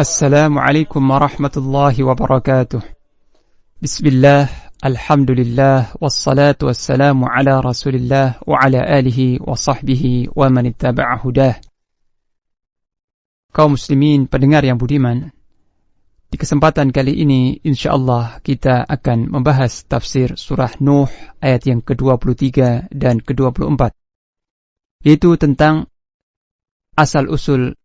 Assalamualaikum warahmatullahi wabarakatuh. Bismillah, alhamdulillah, wassalatu wassalamu ala rasulillah wa ala alihi wa sahbihi wa man ittaba'a hudah. Kaum muslimin pendengar yang budiman, di kesempatan kali ini insyaallah kita akan membahas tafsir surah Nuh ayat yang ke-23 dan ke-24, yaitu tentang asal-usul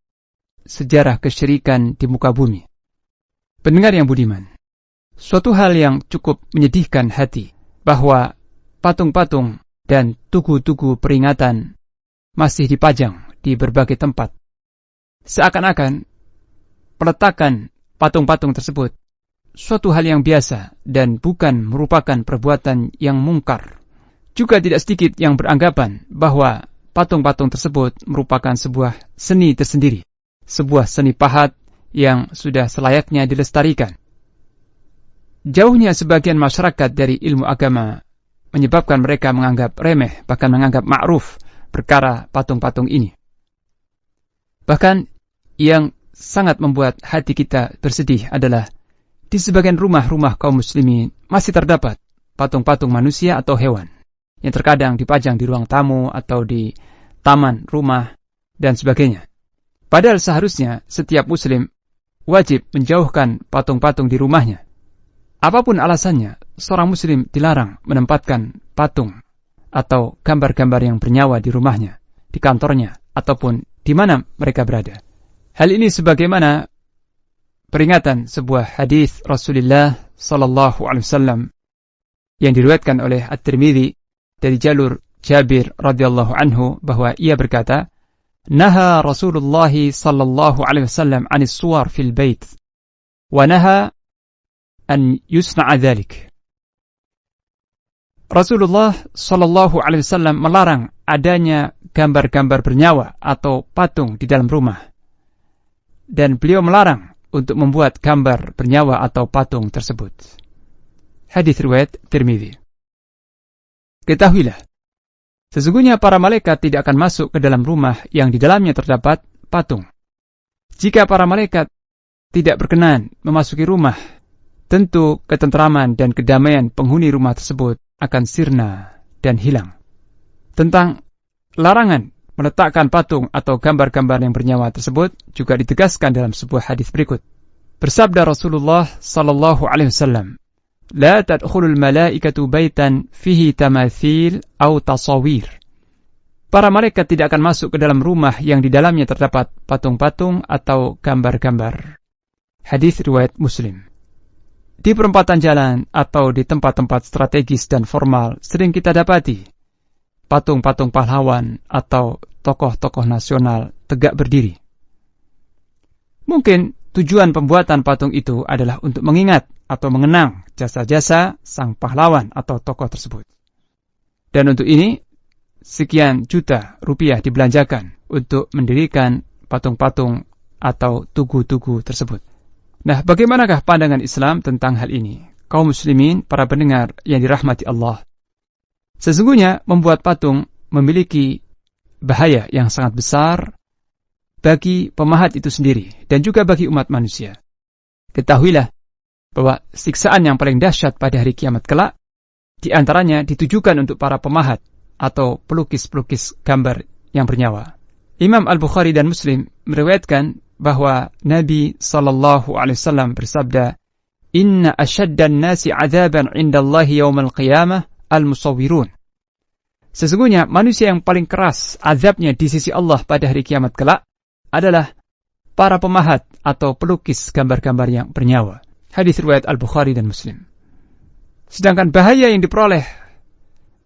sejarah kesyirikan di muka bumi. Pendengar yang budiman, suatu hal yang cukup menyedihkan hati bahwa patung-patung dan tugu-tugu peringatan masih dipajang di berbagai tempat. Seakan-akan peletakan patung-patung tersebut suatu hal yang biasa dan bukan merupakan perbuatan yang mungkar. Juga tidak sedikit yang beranggapan bahwa patung-patung tersebut merupakan sebuah seni tersendiri, sebuah seni pahat yang sudah selayaknya dilestarikan. Jauhnya sebagian masyarakat dari ilmu agama menyebabkan mereka menganggap remeh, bahkan menganggap ma'ruf perkara patung-patung ini. Bahkan yang sangat membuat hati kita bersedih adalah di sebagian rumah-rumah kaum muslimin masih terdapat patung-patung manusia atau hewan yang terkadang dipajang di ruang tamu atau di taman rumah dan sebagainya. Padahal seharusnya setiap muslim wajib menjauhkan patung-patung di rumahnya. Apapun alasannya, seorang muslim dilarang menempatkan patung atau gambar-gambar yang bernyawa di rumahnya, di kantornya, ataupun di mana mereka berada. Hal ini sebagaimana peringatan sebuah hadis Rasulullah sallallahu alaihi wasallam yang diriwayatkan oleh At-Tirmidzi dari jalur Jabir radhiyallahu anhu bahwa ia berkata, Naha Rasulullah sallallahu alaihi wasallam 'anis suwar fil bait wa naha an yusna'a dzalik. Rasulullah sallallahu alaihi wasallam melarang adanya gambar-gambar bernyawa atau patung di dalam rumah, dan beliau melarang untuk membuat gambar bernyawa atau patung tersebut. Hadis riwayat Tirmidzi. Ketahuilah, sesungguhnya para malaikat tidak akan masuk ke dalam rumah yang di dalamnya terdapat patung. Jika para malaikat tidak berkenan memasuki rumah, tentu ketentraman dan kedamaian penghuni rumah tersebut akan sirna dan hilang. Tentang larangan meletakkan patung atau gambar-gambar yang bernyawa tersebut juga ditegaskan dalam sebuah hadis berikut. Bersabda Rasulullah sallallahu alaihi wasallam, La tadkhulul malaikatu baitan fihi tamathil au tasawir. Para malaikat tidak akan masuk ke dalam rumah yang di dalamnya terdapat patung-patung atau gambar-gambar. Hadis riwayat Muslim. Di perempatan jalan atau di tempat-tempat strategis dan formal sering kita dapati patung-patung pahlawan atau tokoh-tokoh nasional tegak berdiri. Mungkin tujuan pembuatan patung itu adalah untuk mengingat atau mengenang jasa-jasa sang pahlawan atau tokoh tersebut. Dan untuk ini, sekian juta rupiah dibelanjakan untuk mendirikan patung-patung atau tugu-tugu tersebut. Nah, bagaimanakah pandangan Islam tentang hal ini? Kaum muslimin, para pendengar yang dirahmati Allah. Sesungguhnya membuat patung memiliki bahaya yang sangat besar bagi pemahat itu sendiri dan juga bagi umat manusia. Ketahuilah bahwa siksaan yang paling dahsyat pada hari kiamat kelak di antaranya ditujukan untuk para pemahat atau pelukis-pelukis gambar yang bernyawa. Imam Al-Bukhari dan Muslim meriwayatkan bahwa Nabi sallallahu alaihi wasallam bersabda, "Inna ashaddan nasi 'adzaban 'indallahi yaumal qiyamah al-musawwirun." Sesungguhnya manusia yang paling keras azabnya di sisi Allah pada hari kiamat kelak adalah para pemahat atau pelukis gambar-gambar yang bernyawa. Hadis riwayat Al-Bukhari dan Muslim. Sedangkan bahaya yang diperoleh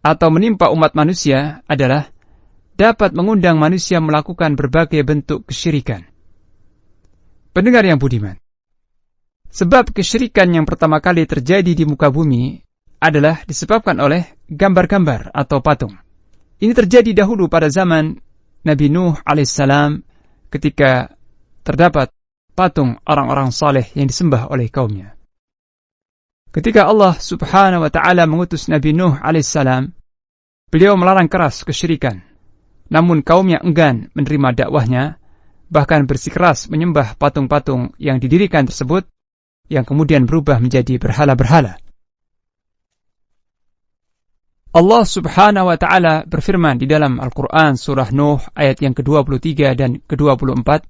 atau menimpa umat manusia adalah dapat mengundang manusia melakukan berbagai bentuk kesyirikan. Pendengar yang budiman, sebab kesyirikan yang pertama kali terjadi di muka bumi adalah disebabkan oleh gambar-gambar atau patung. Ini terjadi dahulu pada zaman Nabi Nuh alaihissalam ketika terdapat patung orang-orang saleh yang disembah oleh kaumnya. Ketika Allah subhanahu wa ta'ala mengutus Nabi Nuh alaihissalam, beliau melarang keras kesyirikan. Namun kaumnya enggan menerima dakwahnya, bahkan bersikeras menyembah patung-patung yang didirikan tersebut, yang kemudian berubah menjadi berhala-berhala. Allah Subhanahu wa Ta'ala berfirman di dalam Al-Quran surah Nuh ayat yang ke-23 dan ke-24,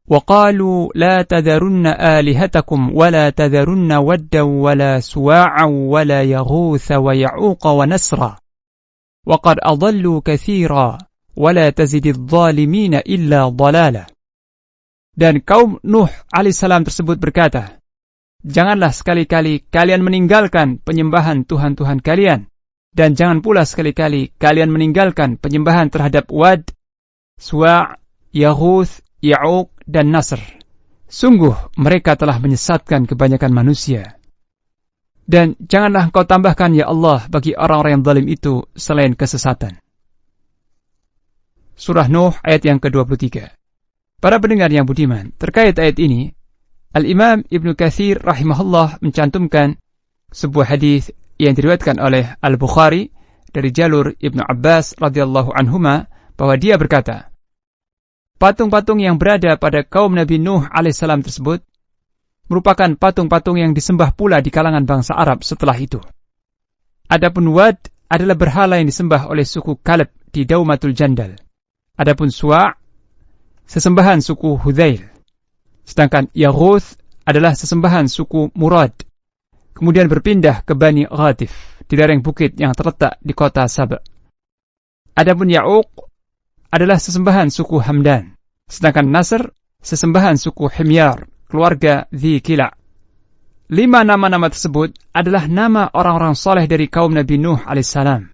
وَقَالُوا لَا تَذَرُنَّ آلِهَتَكُمْ وَلَا تَذَرُنَّ وَدًّا وَلَا سُوَاعًا وَلَا يَغُوثَ وَيَعُوقَ وَنَسْرًا وَقَدْ أَضَلُّوا كَثِيرًا وَلَا تَزِدِ الظَّالِمِينَ إِلَّا ضَلَالًا. Dan kaum Nuh alaihissalam tersebut berkata, janganlah sekali-kali kalian meninggalkan penyembahan Tuhan-Tuhan kalian, dan jangan pula sekali-kali kalian meninggalkan penyembahan terhadap Wad, Suwa', Yaghuth, Ya'uq, dan Nasr. Sungguh mereka telah menyesatkan kebanyakan manusia. Dan janganlah engkau tambahkan ya Allah bagi orang-orang yang zalim itu selain kesesatan. Surah Nuh ayat yang ke-23. Para pendengar yang budiman, terkait ayat ini, Al-Imam Ibnu Katsir rahimahullah mencantumkan sebuah hadis yang diriwayatkan oleh Al-Bukhari dari jalur Ibnu Abbas radhiyallahu anhuma, bahwa dia berkata, patung-patung yang berada pada kaum Nabi Nuh alaihissalam tersebut merupakan patung-patung yang disembah pula di kalangan bangsa Arab setelah itu. Adapun Wad adalah berhala yang disembah oleh suku Kalb di Daumatul Jandal. Adapun Suwa' sesembahan suku Hudzail. Sedangkan Yaghuth adalah sesembahan suku Murad. Kemudian berpindah ke Bani Ghatif di lereng bukit yang terletak di kota Saba. Adapun Ya'uq adalah sesembahan suku Hamdan. Sedangkan Nasr sesembahan suku Himyar, keluarga Dzikila. 5 nama-nama tersebut adalah nama orang-orang soleh dari kaum Nabi Nuh alaihissalam.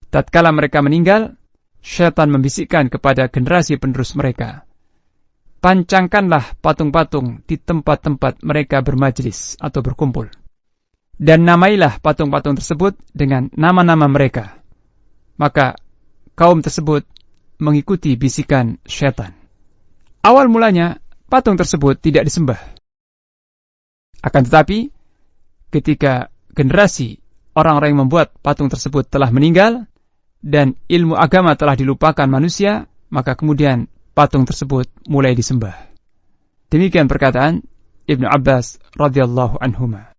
Tatkala mereka meninggal, syaitan membisikkan kepada generasi penerus mereka, pancangkanlah patung-patung di tempat-tempat mereka bermajlis atau berkumpul, dan namailah patung-patung tersebut dengan nama-nama mereka. Maka kaum tersebut mengikuti bisikan syaitan. Awal mulanya patung tersebut tidak disembah. Akan tetapi, ketika generasi orang-orang yang membuat patung tersebut telah meninggal dan ilmu agama telah dilupakan manusia, maka kemudian patung tersebut mulai disembah. Demikian perkataan Ibnu Abbas radhiyallahu anhuma.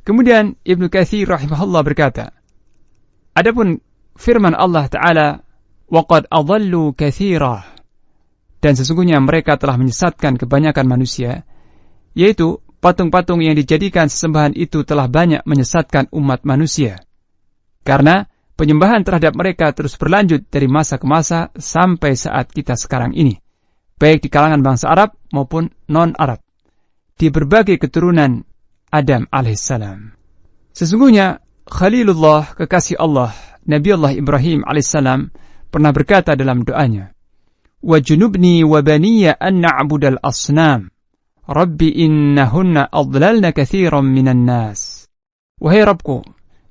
Kemudian Ibnu Katsir rahimahullah berkata, adapun firman Allah Ta'ala, وَقَدْ أَضَلُّوا كَثِيرًا, dan sesungguhnya mereka telah menyesatkan kebanyakan manusia, yaitu patung-patung yang dijadikan sesembahan itu telah banyak menyesatkan umat manusia. Karena penyembahan terhadap mereka terus berlanjut dari masa ke masa sampai saat kita sekarang ini, baik di kalangan bangsa Arab maupun non-Arab, di berbagai keturunan Adam alaihissalam. Sesungguhnya Khalilullah, kekasih Allah, Nabi Allah Ibrahim alaihissalam, pernah berkata dalam doanya, وَجُنُبْنِي وَبَنِيَّ أَنْ نَعْبُدَ الْأَصْنَامِ رَبِّ إِنَّهُنَّ أَضْلَلْنَ كَثِيرًا مِنَ النَّاسِ. Wahai Rabbku,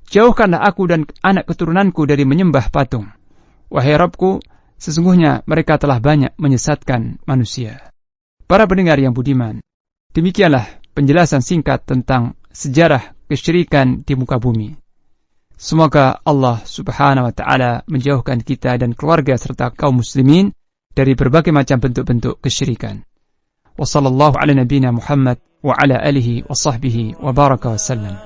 jauhkanlah aku dan anak keturunanku dari menyembah patung. Wahai Rabbku, sesungguhnya mereka telah banyak menyesatkan manusia. Para pendengar yang budiman, demikianlah penjelasan singkat tentang sejarah kesyirikan di muka bumi. Semoga Allah Subhanahu wa Ta'ala menjauhkan kita dan keluarga serta kaum muslimin dari berbagai macam bentuk-bentuk kesyirikan. Wa sallallahu ala nabiyyina Muhammad wa ala alihi wa sahbihi wa baraka wa sallam.